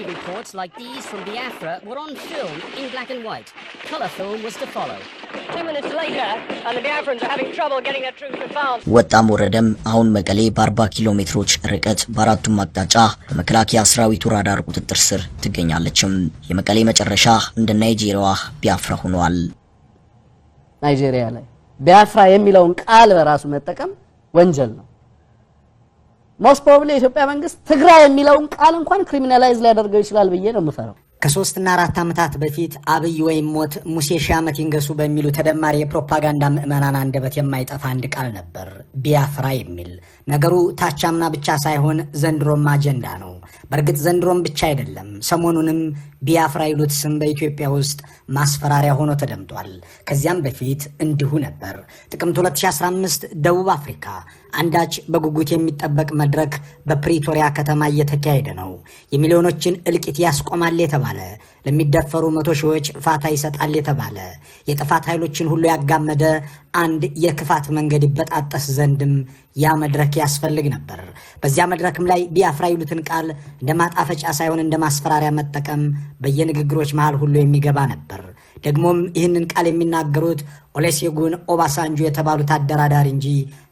reports like these from Biafra were on film in black and white. Color film was to follow. 2 minutes later, and the Biafrans are having trouble getting their troops advanced. ወጣም ወረደም አሁን መቀሌ በ40 ኪሎ ሜትሮች ርቀት በአራቱም አቅጣጫ በመከላከያ ሰራዊቱ ራዳር ቁጥጥር ስር ትገኛለችም። የመቀሌ መጨረሻ እንደ ናይጄሪያዋ ቢያፍራ ሆኗል። ናይጄሪያ ላይ ቢያፍራ የሚለውን ቃል በራሱ መጠቀም ወንጀል ነው። ሞስት ፕሮባብሊ ኢትዮጵያ መንግስት ትግራይ የሚለውን ቃል እንኳን ክሪሚናላይዝ ሊያደርገው ይችላል ብዬ ነው የምፈራው። ከ3 እና 4 ዓመታት በፊት አብይ ወይም ሞት ሙሴ ሻመት ይንገሱ በሚሉ ተደማሪ የፕሮፓጋንዳ ምዕመናን አንደበት የማይጠፋ አንድ ቃል ነበር፣ ቢያፍራ የሚል። ነገሩ ታቻምና ብቻ ሳይሆን ዘንድሮም አጀንዳ ነው። በእርግጥ ዘንድሮም ብቻ አይደለም፣ ሰሞኑንም ቢያፍራ ይሉት ስም በኢትዮጵያ ውስጥ ማስፈራሪያ ሆኖ ተደምጧል። ከዚያም በፊት እንዲሁ ነበር። ጥቅምት 2015 ደቡብ አፍሪካ አንዳች በጉጉት የሚጠበቅ መድረክ በፕሪቶሪያ ከተማ እየተካሄደ ነው። የሚሊዮኖችን እልቂት ያስቆማል የተባለ፣ ለሚደፈሩ 100 ሺዎች ፋታ ይሰጣል የተባለ፣ የጥፋት ኃይሎችን ሁሉ ያጋመደ አንድ የክፋት መንገድ ይበጣጠስ ዘንድም ያ መድረክ ያስፈልግ ነበር። በዚያ መድረክም ላይ ቢያፍራ ይሉትን ቃል እንደ ማጣፈጫ ሳይሆን እንደ ማስፈራሪያ መጠቀም በየንግግሮች መሃል ሁሉ የሚገባ ነበር። ደግሞም ይህንን ቃል የሚናገሩት ኦሉሴጉን ኦባሳንጆ የተባሉት አደራዳሪ እንጂ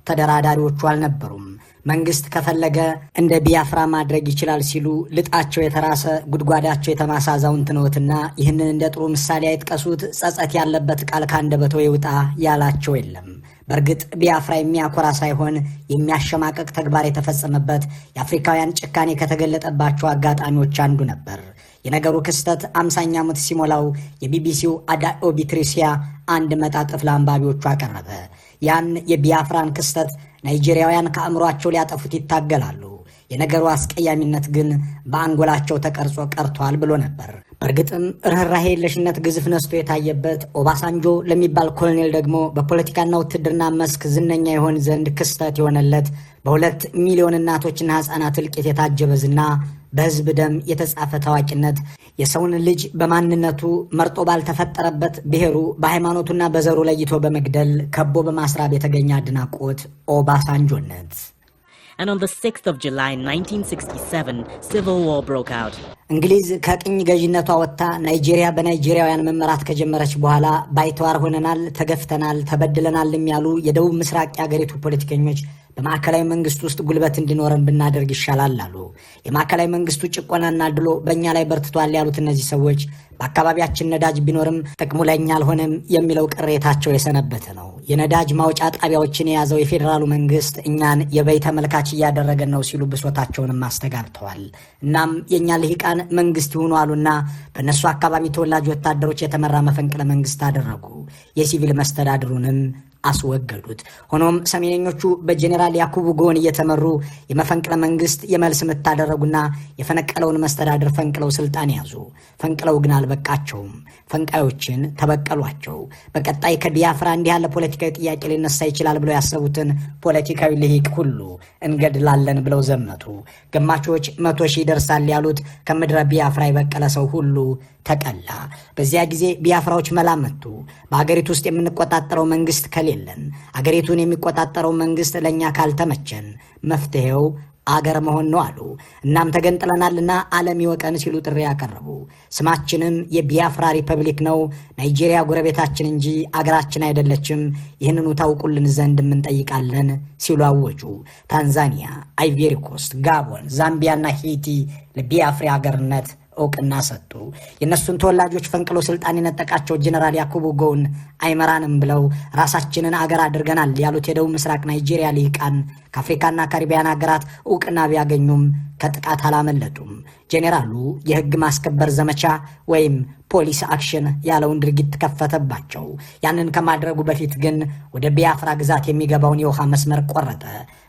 ተደራዳሪዎቹ አልነበሩም። መንግስት ከፈለገ እንደ ቢያፍራ ማድረግ ይችላል ሲሉ ልጣቸው የተራሰ ጉድጓዳቸው የተማሳ አዛውንት ነውትና ይህንን እንደ ጥሩ ምሳሌ አይጥቀሱት። ጸጸት ያለበት ቃል ካንደበቶ ይውጣ ያላቸው የለም። በእርግጥ ቢያፍራ የሚያኮራ ሳይሆን የሚያሸማቀቅ ተግባር የተፈጸመበት የአፍሪካውያን ጭካኔ ከተገለጠባቸው አጋጣሚዎች አንዱ ነበር። የነገሩ ክስተት 50ኛ ዓመት ሲሞላው የቢቢሲው አዳኦ ቢትሪሲያ አንድ መጣጥፍ ለአንባቢዎቹ አቀረበ። ያን የቢያፍራን ክስተት ናይጄሪያውያን ከአእምሯቸው ሊያጠፉት ይታገላሉ፣ የነገሩ አስቀያሚነት ግን በአንጎላቸው ተቀርጾ ቀርቷል ብሎ ነበር። በእርግጥም ርኅራኄ የለሽነት ግዝፍ ነስቶ የታየበት ኦባሳንጆ ለሚባል ኮሎኔል ደግሞ በፖለቲካና ውትድርና መስክ ዝነኛ የሆን ዘንድ ክስተት የሆነለት በ2 ሚሊዮን እናቶችና ሕፃናት እልቂት የታጀበ ዝና፣ በህዝብ ደም የተጻፈ ታዋቂነት፣ የሰውን ልጅ በማንነቱ መርጦ ባልተፈጠረበት ብሔሩ በሃይማኖቱና በዘሩ ለይቶ በመግደል ከቦ በማስራብ የተገኘ አድናቆት ኦባሳንጆነት። And on the 6th of July 1967, civil war broke out. እንግሊዝ ከቅኝ ገዥነቷ ወጥታ ናይጄሪያ በናይጄሪያውያን መመራት ከጀመረች በኋላ ባይተዋር ሆነናል፣ ተገፍተናል፣ ተበድለናልም ያሉ የደቡብ ምስራቅ የአገሪቱ ፖለቲከኞች በማዕከላዊ መንግስት ውስጥ ጉልበት እንዲኖረን ብናደርግ ይሻላል አሉ። የማዕከላዊ መንግስቱ ጭቆናና ድሎ በእኛ ላይ በርትቷል ያሉት እነዚህ ሰዎች በአካባቢያችን ነዳጅ ቢኖርም ጥቅሙ ለእኛ አልሆነም የሚለው ቅሬታቸው የሰነበተ ነው። የነዳጅ ማውጫ ጣቢያዎችን የያዘው የፌዴራሉ መንግስት እኛን የበይ ተመልካች እያደረገን ነው ሲሉ ብሶታቸውንም አስተጋብተዋል። እናም የእኛ ልሂቃን መንግስት ይሁኑ አሉና በእነሱ አካባቢ ተወላጅ ወታደሮች የተመራ መፈንቅለ መንግስት አደረጉ። የሲቪል መስተዳድሩንም አስወገዱት። ሆኖም ሰሜነኞቹ በጀነራል ያኩቡ ጎን እየተመሩ የመፈንቅለ መንግስት የመልስ ምት አደረጉና የፈነቀለውን መስተዳድር ፈንቅለው ስልጣን ያዙ። ፈንቅለው ግን አልበቃቸውም። ፈንቃዮችን ተበቀሏቸው። በቀጣይ ከቢያፍራ እንዲህ ያለ ፖለቲካዊ ጥያቄ ሊነሳ ይችላል ብለው ያሰቡትን ፖለቲካዊ ልሂቅ ሁሉ እንገድላለን ብለው ዘመቱ። ግማሾች 100 ሺህ ይደርሳል ያሉት ከምድረ ቢያፍራ የበቀለ ሰው ሁሉ ተቀላ። በዚያ ጊዜ ቢያፍራዎች መላመቱ። በአገሪቱ ውስጥ የምንቆጣጠረው መንግስት ከሌለን፣ አገሪቱን የሚቆጣጠረው መንግስት ለእኛ ካልተመቸን መፍትሄው አገር መሆን ነው አሉ። እናም ተገንጥለናልና ዓለም ይወቀን ሲሉ ጥሪ ያቀረቡ። ስማችንም የቢያፍራ ሪፐብሊክ ነው፣ ናይጄሪያ ጎረቤታችን እንጂ አገራችን አይደለችም፣ ይህንኑ ታውቁልን ዘንድ እንጠይቃለን ሲሉ አወጁ። ታንዛኒያ፣ አይቬሪ ኮስት፣ ጋቦን፣ ዛምቢያና ሄይቲ ለቢያፍራ አገርነት እውቅና ሰጡ። የእነሱን ተወላጆች ፈንቅሎ ስልጣን የነጠቃቸው ጀነራል ያኩቡ ጎን አይመራንም ብለው ራሳችንን አገር አድርገናል ያሉት የደቡብ ምስራቅ ናይጄሪያ ልሂቃን ከአፍሪካና ካሪቢያን ሀገራት እውቅና ቢያገኙም ከጥቃት አላመለጡም። ጄኔራሉ የህግ ማስከበር ዘመቻ ወይም ፖሊስ አክሽን ያለውን ድርጊት ከፈተባቸው። ያንን ከማድረጉ በፊት ግን ወደ ቢያፍራ ግዛት የሚገባውን የውሃ መስመር ቆረጠ።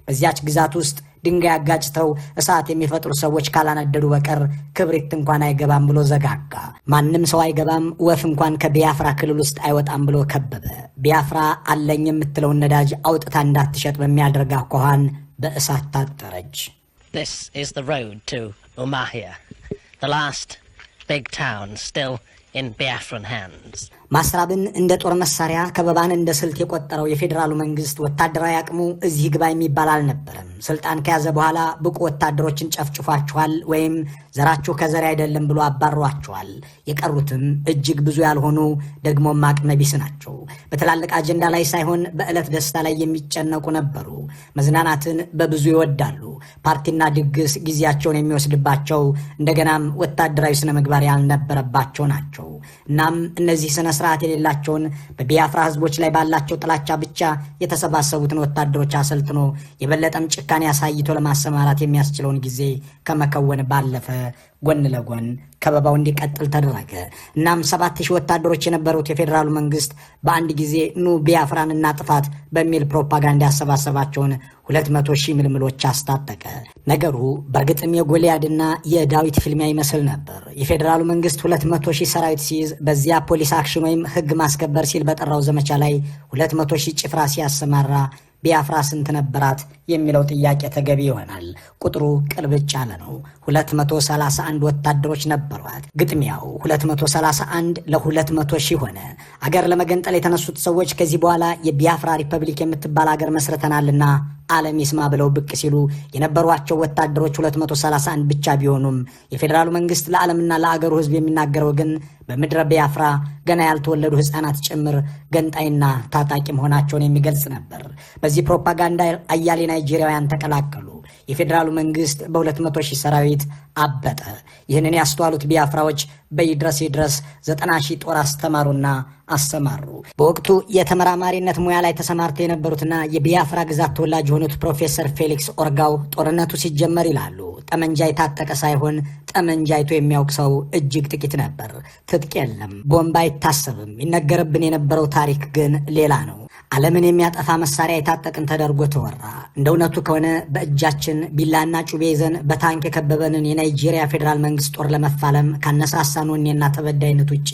በዚያች ግዛት ውስጥ ድንጋይ አጋጭተው እሳት የሚፈጥሩ ሰዎች ካላነደዱ በቀር ክብሪት እንኳን አይገባም ብሎ ዘጋጋ። ማንም ሰው አይገባም፣ ወፍ እንኳን ከቢያፍራ ክልል ውስጥ አይወጣም ብሎ ከበበ። ቢያፍራ አለኝ የምትለውን ነዳጅ አውጥታ እንዳትሸጥ በሚያደርግ አኳኋን በእሳት ታጠረች። This is the road to Umuahia, the last big town still in Biafran hands. ማስራብን እንደ ጦር መሳሪያ ከበባን እንደ ስልት የቆጠረው የፌዴራሉ መንግስት ወታደራዊ አቅሙ እዚህ ግባ የሚባል አልነበረም። ስልጣን ከያዘ በኋላ ብቁ ወታደሮችን ጨፍጭፏቸዋል ወይም ዘራቸው ከዘር አይደለም ብሎ አባሯቸዋል። የቀሩትም እጅግ ብዙ ያልሆኑ ደግሞም አቅመ ቢስ ናቸው። በትላልቅ አጀንዳ ላይ ሳይሆን በዕለት ደስታ ላይ የሚጨነቁ ነበሩ። መዝናናትን በብዙ ይወዳሉ። ፓርቲና ድግስ ጊዜያቸውን የሚወስድባቸው እንደገናም ወታደራዊ ስነ ምግባር ያልነበረባቸው ናቸው። እናም እነዚህ ስነ ስርዓት የሌላቸውን በቢያፍራ ህዝቦች ላይ ባላቸው ጥላቻ ብቻ የተሰባሰቡትን ወታደሮች አሰልጥኖ የበለጠም ጭካኔ አሳይቶ ለማሰማራት የሚያስችለውን ጊዜ ከመከወን ባለፈ ጎን ለጎን ከበባው እንዲቀጥል ተደረገ። እናም 7000 ወታደሮች የነበሩት የፌዴራሉ መንግስት በአንድ ጊዜ ኑ ቢያፍራን እናጥፋት በሚል ፕሮፓጋንዳ ያሰባሰባቸውን 200,000 ምልምሎች አስታጠቀ። ነገሩ በእርግጥም የጎልያድና የዳዊት ፊልሚያ ይመስል ነበር። የፌዴራሉ መንግስት 200,000 ሰራዊት ሲይዝ በዚያ ፖሊስ አክሽን ወይም ህግ ማስከበር ሲል በጠራው ዘመቻ ላይ 200,000 ጭፍራ ሲያሰማራ ቢያፍራ ስንት ነበራት የሚለው ጥያቄ ተገቢ ይሆናል። ቁጥሩ ቅልብጭ ያለ ነው። 231 ወታደሮች ነበሯት። ግጥሚያው 231 ለ200,000 ሆነ። አገር ለመገንጠል የተነሱት ሰዎች ከዚህ በኋላ የቢያፍራ ሪፐብሊክ የምትባል አገር መስርተናልና ዓለም ይስማ ብለው ብቅ ሲሉ የነበሯቸው ወታደሮች 231 ብቻ ቢሆኑም የፌዴራሉ መንግስት ለዓለምና ለአገሩ ህዝብ የሚናገረው ግን በምድረ ቢያፍራ ገና ያልተወለዱ ህፃናት ጭምር ገንጣይና ታጣቂ መሆናቸውን የሚገልጽ ነበር። በዚህ ፕሮፓጋንዳ አያሌ ናይጄሪያውያን ተቀላቀሉ። የፌዴራሉ መንግስት በ200,000 ሰራዊት አበጠ። ይህንን ያስተዋሉት ቢያፍራዎች በይድረስ 90,000 ጦር አስተማሩና አሰማሩ። በወቅቱ የተመራማሪነት ሙያ ላይ ተሰማርተው የነበሩትና የቢያፍራ ግዛት ተወላጅ የሆኑት ፕሮፌሰር ፌሊክስ ኦርጋው ጦርነቱ ሲጀመር ይላሉ፣ ጠመንጃ የታጠቀ ሳይሆን ጠመንጃ አይቶ የሚያውቅ ሰው እጅግ ጥቂት ነበር። ትጥቅ የለም፣ ቦምብ አይታሰብም። ይነገርብን የነበረው ታሪክ ግን ሌላ ነው። ዓለምን የሚያጠፋ መሳሪያ የታጠቅን ተደርጎ ተወራ። እንደ እውነቱ ከሆነ በእጃችን ቢላና ጩቤ ይዘን በታንክ የከበበንን የናይጄሪያ ፌዴራል መንግስት ጦር ለመፋለም ካነሳሳን ወኔና ተበዳይነት ውጪ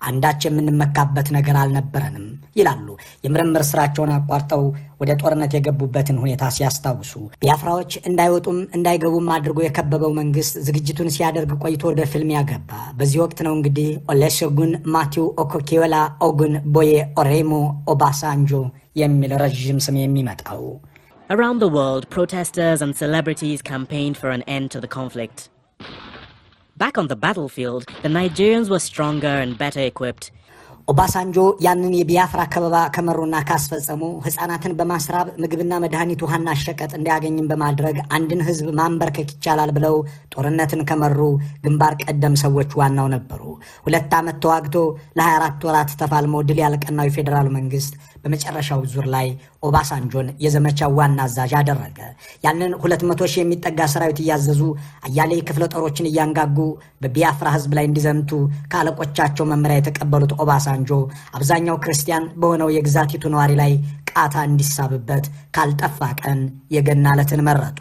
አንዳች የምንመካበት ነገር አልነበረንም ይላሉ የምርምር ስራቸውን አቋርጠው ወደ ጦርነት የገቡበትን ሁኔታ ሲያስታውሱ። ቢያፍራዎች እንዳይወጡም እንዳይገቡም አድርጎ የከበበው መንግስት ዝግጅቱን ሲያደርግ ቆይቶ ወደ ፍልሚያ ገባ። በዚህ ወቅት ነው እንግዲህ ኦሉሴጉን ማቲው ኦኮኪዌላ ኦጉን ቦዬ ኦሬሞ ኦባሳንጆ የሚል ረዥም ስም የሚመጣው። Around the world, protesters and celebrities campaigned for an end to the conflict. Back on the battlefield, the Nigerians were stronger and better equipped. ኦባሳንጆ ያንን የቢያፍራ ከበባ ከመሩና ካስፈጸሙ ህፃናትን በማስራብ ምግብና መድኃኒት ውሃና ሸቀጥ እንዲያገኝም በማድረግ አንድን ህዝብ ማንበርከክ ይቻላል ብለው ጦርነትን ከመሩ ግንባር ቀደም ሰዎች ዋናው ነበሩ። 2 ዓመት ተዋግቶ ለ24 ወራት ተፋልሞ ድል ያልቀናው የፌዴራሉ መንግስት በመጨረሻው ዙር ላይ ኦባሳንጆን የዘመቻው ዋና አዛዥ አደረገ። ያንን 200,000 የሚጠጋ ሰራዊት እያዘዙ አያሌ ክፍለ ጦሮችን እያንጋጉ በቢያፍራ ህዝብ ላይ እንዲዘምቱ ከአለቆቻቸው መመሪያ የተቀበሉት ኦባሳንጆ አብዛኛው ክርስቲያን በሆነው የግዛቲቱ ነዋሪ ላይ ቃታ እንዲሳብበት ካልጠፋ ቀን የገና ዕለትን መረጡ።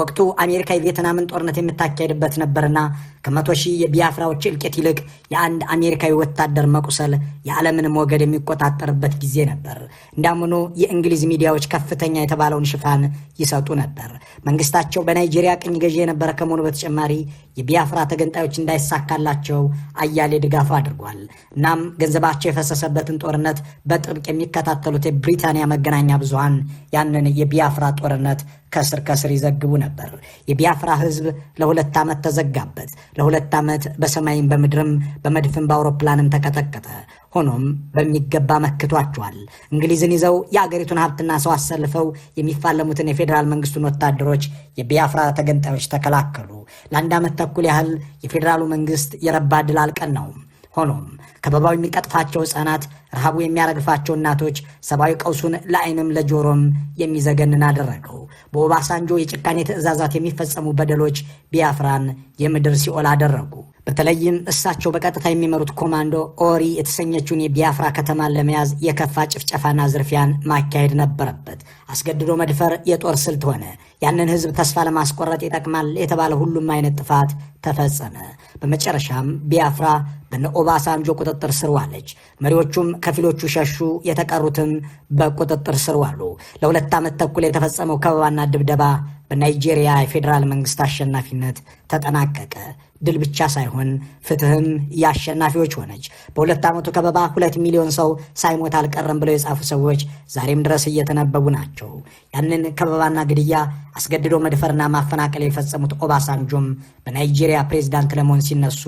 ወቅቱ አሜሪካ የቪየትናምን ጦርነት የምታካሄድበት ነበርና ከ100,000 የቢያፍራዎች እልቂት ይልቅ የአንድ አሜሪካዊ ወታደር መቁሰል የዓለምን ሞገድ የሚቆጣጠርበት ጊዜ ነበር። እንዳም ሆኖ የእንግሊዝ ሚዲያዎች ከፍተኛ የተባለውን ሽፋን ይሰጡ ነበር። መንግስታቸው በናይጄሪያ ቅኝ ገዢ የነበረ ከመሆኑ በተጨማሪ የቢያፍራ ተገንጣዮች እንዳይሳካላቸው አያሌ ድጋፍ አድርጓል። እናም ገንዘባቸው የፈሰሰበትን ጦርነት በጥብቅ የሚከታተሉት የብሪታንያ መገናኛ ብዙሃን ያንን የቢያፍራ ጦርነት ከስር ከስር ይዘግቡ ነበር። የቢያፍራ ህዝብ ለ2 ዓመት ተዘጋበት። ለ2 ዓመት በሰማይም በምድርም በመድፍም በአውሮፕላንም ተቀጠቀጠ። ሆኖም በሚገባ መክቷቸዋል። እንግሊዝን ይዘው የአገሪቱን ሀብትና ሰው አሰልፈው የሚፋለሙትን የፌዴራል መንግስቱን ወታደሮች የቢያፍራ ተገንጣዮች ተከላከሉ። ለ1 ዓመት ተኩል ያህል የፌዴራሉ መንግስት የረባ ድል አልቀናውም። ሆኖም ከበባው የሚቀጥፋቸው ህፃናት፣ ረሃቡ የሚያረግፋቸው እናቶች ሰብአዊ ቀውሱን ለዓይንም ለጆሮም የሚዘገንን አደረገው። በኦባሳንጆ የጭካኔ ትዕዛዛት የሚፈጸሙ በደሎች ቢያፍራን የምድር ሲኦል አደረጉ። በተለይም እሳቸው በቀጥታ የሚመሩት ኮማንዶ ኦሪ የተሰኘችውን የቢያፍራ ከተማን ለመያዝ የከፋ ጭፍጨፋና ዝርፊያን ማካሄድ ነበረበት። አስገድዶ መድፈር የጦር ስልት ሆነ። ያንን ህዝብ ተስፋ ለማስቆረጥ ይጠቅማል የተባለ ሁሉም አይነት ጥፋት ተፈጸመ። በመጨረሻም ቢያፍራ በነ ኦባሳንጆ ቁጥጥር ስር ዋለች። መሪዎቹም ከፊሎቹ ሸሹ፣ የተቀሩትም በቁጥጥር ስር ዋሉ። ለ2 ዓመት ተኩል የተፈጸመው ከበባና ድብደባ በናይጄሪያ የፌዴራል መንግስት አሸናፊነት ተጠናቀቀ። ድል ብቻ ሳይሆን ፍትህም ያሸናፊዎች ሆነች። በሁለት ዓመቱ ከበባ 2 ሚሊዮን ሰው ሳይሞት አልቀረም ብለው የጻፉ ሰዎች ዛሬም ድረስ እየተነበቡ ናቸው። ያንን ከበባና ግድያ፣ አስገድዶ መድፈርና ማፈናቀል የፈጸሙት ኦባሳንጆም በናይጄሪያ ፕሬዝዳንት ለመሆን ሲነሱ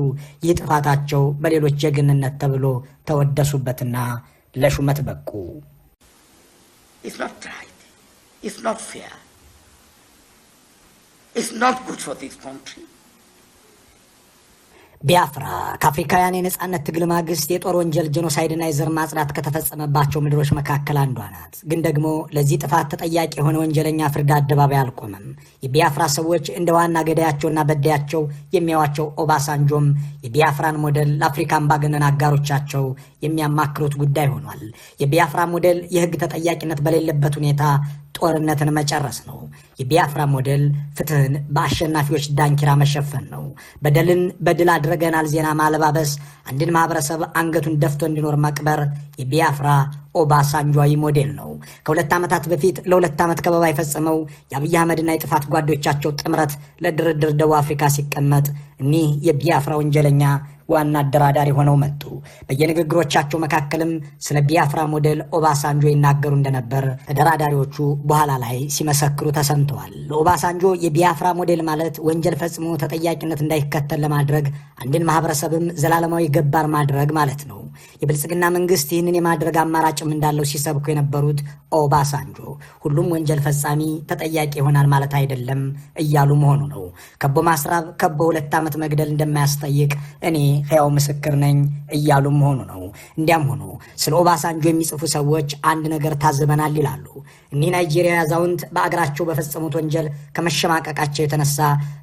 ይህ ጥፋታቸው በሌሎች ጀግንነት ተብሎ ተወደሱበትና ለሹመት በቁ። It's not right. It's not fair. It's not good for this country. ቢያፍራ ከአፍሪካውያን የነጻነት ትግል ማግስት የጦር ወንጀል ጄኖሳይድና የዘር ማጽዳት ከተፈጸመባቸው ምድሮች መካከል አንዷ ናት። ግን ደግሞ ለዚህ ጥፋት ተጠያቂ የሆነ ወንጀለኛ ፍርድ አደባባይ አልቆመም። የቢያፍራ ሰዎች እንደ ዋና ገዳያቸውና በዳያቸው የሚያዋቸው ኦባሳንጆም የቢያፍራን ሞዴል ለአፍሪካ አምባገነን አጋሮቻቸው የሚያማክሩት ጉዳይ ሆኗል። የቢያፍራ ሞዴል የህግ ተጠያቂነት በሌለበት ሁኔታ ጦርነትን መጨረስ ነው። የቢያፍራ ሞዴል ፍትህን በአሸናፊዎች ዳንኪራ መሸፈን ነው። በደልን በድል አድርገናል ዜና ማለባበስ፣ አንድን ማህበረሰብ አንገቱን ደፍቶ እንዲኖር መቅበር የቢያፍራ ኦባሳንጆዊ ሞዴል ነው። ከ2 ዓመታት በፊት ለ2 ዓመት ከበባ የፈጸመው የአብይ አህመድና የጥፋት ጓዶቻቸው ጥምረት ለድርድር ደቡብ አፍሪካ ሲቀመጥ እኒህ የቢያፍራ ወንጀለኛ ዋና አደራዳሪ ሆነው መጡ። በየንግግሮቻቸው መካከልም ስለ ቢያፍራ ሞዴል ኦባሳንጆ ይናገሩ እንደነበር ተደራዳሪዎቹ በኋላ ላይ ሲመሰክሩ ተሰምተዋል። ለኦባሳንጆ የቢያፍራ ሞዴል ማለት ወንጀል ፈጽሞ ተጠያቂነት እንዳይከተል ለማድረግ አንድን ማህበረሰብም ዘላለማዊ ገባር ማድረግ ማለት ነው። የብልጽግና መንግስት ይህንን የማድረግ አማራጭም እንዳለው ሲሰብኩ የነበሩት ኦባሳንጆ ሁሉም ወንጀል ፈጻሚ ተጠያቂ ይሆናል ማለት አይደለም እያሉ መሆኑ ነው። ከቦ ማስራብ፣ ከቦ 2 ዓመት መግደል እንደማያስጠይቅ እኔ ሕያው ምስክር ነኝ እያሉ መሆኑ ነው። እንዲያም ሆኖ ስለ ኦባሳንጆ የሚጽፉ ሰዎች አንድ ነገር ታዝበናል ይላሉ። እኒህ ናይጄሪያ አዛውንት በአገራቸው በፈጸሙት ወንጀል ከመሸማቀቃቸው የተነሳ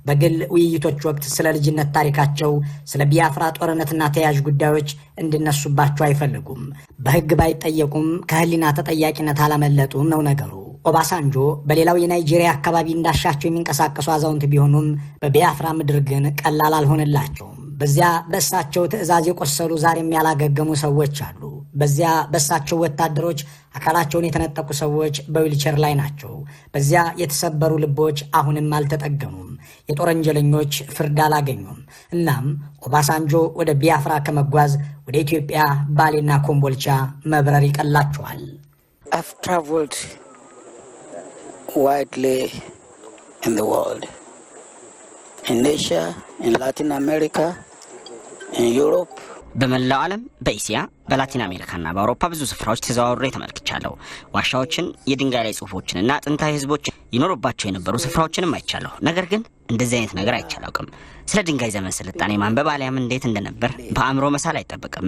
በግል ውይይቶች ወቅት ስለ ልጅነት ታሪካቸው፣ ስለ ቢያፍራ ጦርነትና ተያያዥ ጉዳዮች እንዲነሱባቸው አይፈልጉም። በህግ ባይጠየቁም ከህሊና ተጠያቂነት አላመለጡም ነው ነገሩ። ኦባሳንጆ በሌላው የናይጄሪያ አካባቢ እንዳሻቸው የሚንቀሳቀሱ አዛውንት ቢሆኑም በቢያፍራ ምድር ግን ቀላል አልሆነላቸውም። በዚያ በእሳቸው ትዕዛዝ የቆሰሉ ዛሬም ያላገገሙ ሰዎች አሉ። በዚያ በእሳቸው ወታደሮች አካላቸውን የተነጠቁ ሰዎች በዊልቸር ላይ ናቸው። በዚያ የተሰበሩ ልቦች አሁንም አልተጠገኑም። የጦር ወንጀለኞች ፍርድ አላገኙም። እናም ኦባሳንጆ ወደ ቢያፍራ ከመጓዝ ወደ ኢትዮጵያ ባሌና ኮምቦልቻ መብረር ይቀላቸዋል። I've traveled widely in the world, in Asia, in Latin America, in Europe. በመላው ዓለም በእስያ በላቲን አሜሪካና በአውሮፓ ብዙ ስፍራዎች ተዘዋውሬ ተመልክቻለሁ። ዋሻዎችን፣ የድንጋይ ላይ ጽሑፎችንና ጥንታዊ ህዝቦች ይኖሩባቸው የነበሩ ስፍራዎችንም አይቻለሁ። ነገር ግን እንደዚህ አይነት ነገር አይቻላውቅም። ስለ ድንጋይ ዘመን ስልጣኔ ማንበብ አሊያም እንዴት እንደነበር በአእምሮ መሳል አይጠበቅም።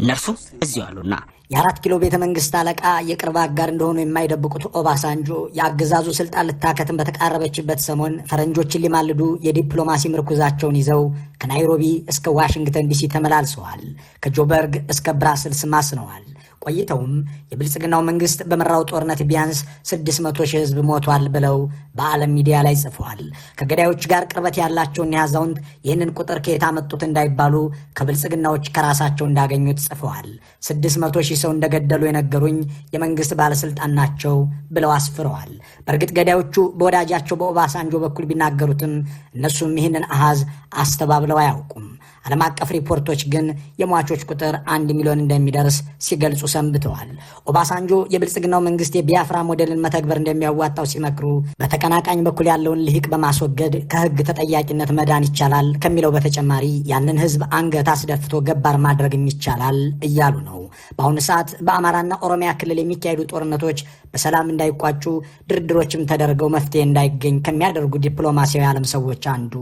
እነርሱ እዚሁ አሉና። የ4 ኪሎ ቤተ መንግስት አለቃ የቅርብ አጋር እንደሆኑ የማይደብቁት ኦባሳንጆ የአገዛዙ ስልጣን ልታከትም በተቃረበችበት ሰሞን ፈረንጆችን ሊማልዱ የዲፕሎማሲ ምርኩዛቸውን ይዘው ከናይሮቢ እስከ ዋሽንግተን ዲሲ ተመላልሰዋል። ከጆበርግ እስከ ብራስልስ ማስነዋል። ቆይተውም የብልጽግናው መንግስት በመራው ጦርነት ቢያንስ 600 ሺህ ህዝብ ሞቷል ብለው በዓለም ሚዲያ ላይ ጽፈዋል። ከገዳዮች ጋር ቅርበት ያላቸውን ያዛውንት ይህንን ቁጥር ከየት አመጡት እንዳይባሉ ከብልጽግናዎች ከራሳቸው እንዳገኙት ጽፈዋል። 600 ሺህ ሰው እንደገደሉ የነገሩኝ የመንግስት ባለስልጣን ናቸው ብለው አስፍረዋል። በእርግጥ ገዳዮቹ በወዳጃቸው በኦባሳንጆ በኩል ቢናገሩትም እነሱም ይህንን አሃዝ አስተባብለው አያውቁም። ዓለም አቀፍ ሪፖርቶች ግን የሟቾች ቁጥር 1 ሚሊዮን እንደሚደርስ ሲገልጹ ሰንብተዋል። ኦባሳንጆ የብልጽግናው መንግስት የቢያፍራ ሞዴልን መተግበር እንደሚያዋጣው ሲመክሩ በተቀናቃኝ በኩል ያለውን ልሂቅ በማስወገድ ከህግ ተጠያቂነት መዳን ይቻላል ከሚለው በተጨማሪ ያንን ህዝብ አንገት አስደፍቶ ገባር ማድረግም ይቻላል እያሉ ነው። በአሁኑ ሰዓት በአማራና ኦሮሚያ ክልል የሚካሄዱ ጦርነቶች በሰላም እንዳይቋጩ፣ ድርድሮችም ተደርገው መፍትሄ እንዳይገኝ ከሚያደርጉ ዲፕሎማሲያዊ ዓለም ሰዎች አንዱ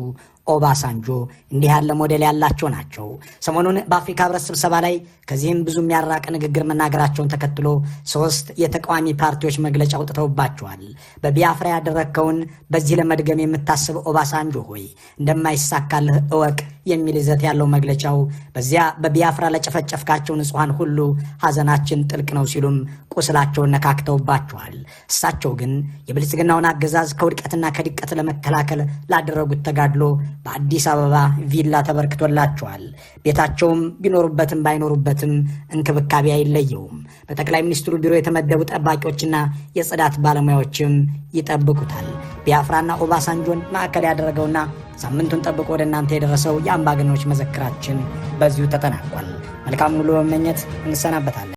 ኦባሳንጆ እንዲህ ያለ ሞዴል ያላቸው ናቸው። ሰሞኑን በአፍሪካ ህብረት ስብሰባ ላይ ከዚህም ብዙ የሚያራቅ ንግግር መናገራቸውን ተከትሎ 3 የተቃዋሚ ፓርቲዎች መግለጫ አውጥተውባቸዋል። በቢያፍራ ያደረግከውን በዚህ ለመድገም የምታስብ ኦባሳንጆ ሆይ እንደማይሳካልህ እወቅ የሚል ይዘት ያለው መግለጫው በዚያ በቢያፍራ ለጨፈጨፍካቸው ንጹሐን ሁሉ ሐዘናችን ጥልቅ ነው ሲሉም ቁስላቸውን ነካክተውባቸዋል። እሳቸው ግን የብልጽግናውን አገዛዝ ከውድቀትና ከድቀት ለመከላከል ላደረጉት ተጋድሎ በአዲስ አበባ ቪላ ተበርክቶላቸዋል። ቤታቸውም ቢኖሩበትም ባይኖሩበትም እንክብካቤ አይለየውም። በጠቅላይ ሚኒስትሩ ቢሮ የተመደቡ ጠባቂዎችና የጽዳት ባለሙያዎችም ይጠብቁታል። ቢያፍራና ኦባሳንጆን ማዕከል ያደረገውና ሳምንቱን ጠብቆ ወደ እናንተ የደረሰው የአምባገነኖች መዘክራችን በዚሁ ተጠናቋል። መልካም ሁሉ በመመኘት እንሰናበታለን።